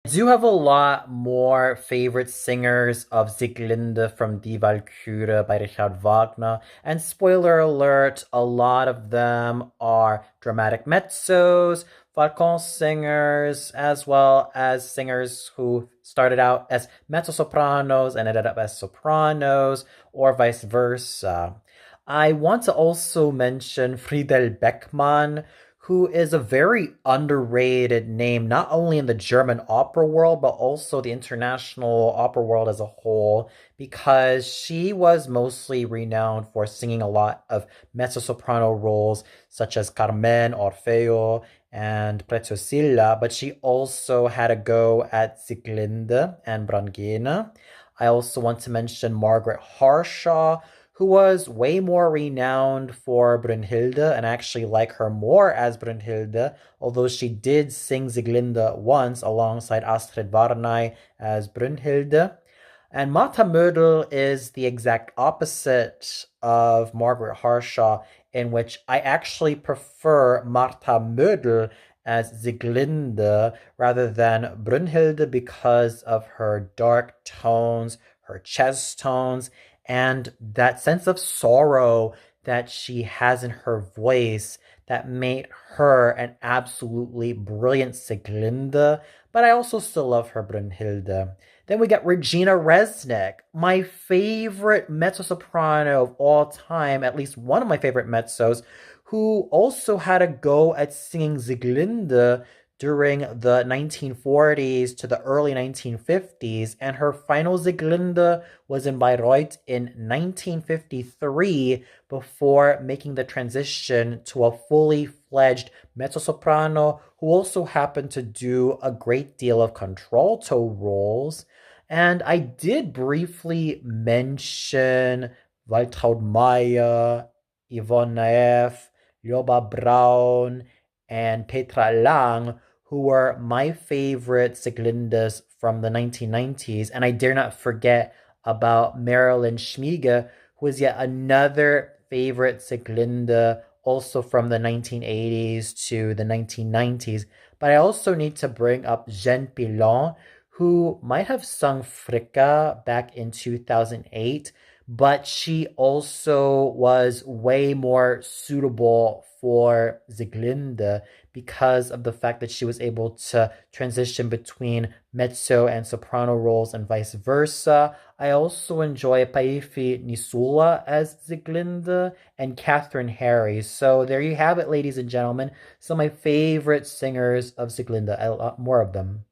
Do have a lot more favorite singers of Sieglinde from Die Walküre by Richard Wagner, and spoiler alert, a lot of them are dramatic mezzos, Falcon singers, as well as singers who started out as mezzo-sopranos and ended up as sopranos, or vice versa. I want to also mention Friedel Beckmann, who is a very underrated name, not only in the German opera world, but also the international opera world as a whole, because she was mostly renowned for singing a lot of mezzo-soprano roles, such as Carmen, Orfeo, and Preziosilla, but she also had a go at Sieglinde and Brangäne. I also want to mention Margaret Harshaw, who was way more renowned for Brunhilde, and I actually like her more as Brunhilde, although she did sing Sieglinde once alongside Astrid Varnay as Brunhilde. And Martha Mödel is the exact opposite of Margaret Harshaw, in which I actually prefer Martha Mödel as Sieglinde rather than Brunhilde because of her dark tones, her chest tones, and that sense of sorrow that she has in her voice that made her an absolutely brilliant Sieglinde, but I also still love her Brunhilde. Then we got Regina Resnick, my favorite mezzo-soprano of all time, at least one of my favorite mezzos, who also had a go at singing Sieglinde during the 1940s to the early 1950s, and her final Sieglinde was in Bayreuth in 1953 before making the transition to a fully fledged mezzo-soprano who also happened to do a great deal of contralto roles. And I did briefly mention Waltraud Meyer, Yvonne Naef, Ljoba Braun, and Petra Lang, who were my favorite Sieglindes from the 1990s. And I dare not forget about Marilyn Schmiege, who is yet another favorite Sieglinde, also from the 1980s to the 1990s. But I also need to bring up Jeanne Pilon, who might have sung Fricka back in 2008, but she also was way more suitable for Sieglinde because of the fact that she was able to transition between mezzo and soprano roles and vice versa. I also enjoy Paifi Nisula as Sieglinde and Catherine Harris. So there you have it, ladies and gentlemen. Some of my favorite singers of Sieglinde. I love more of them.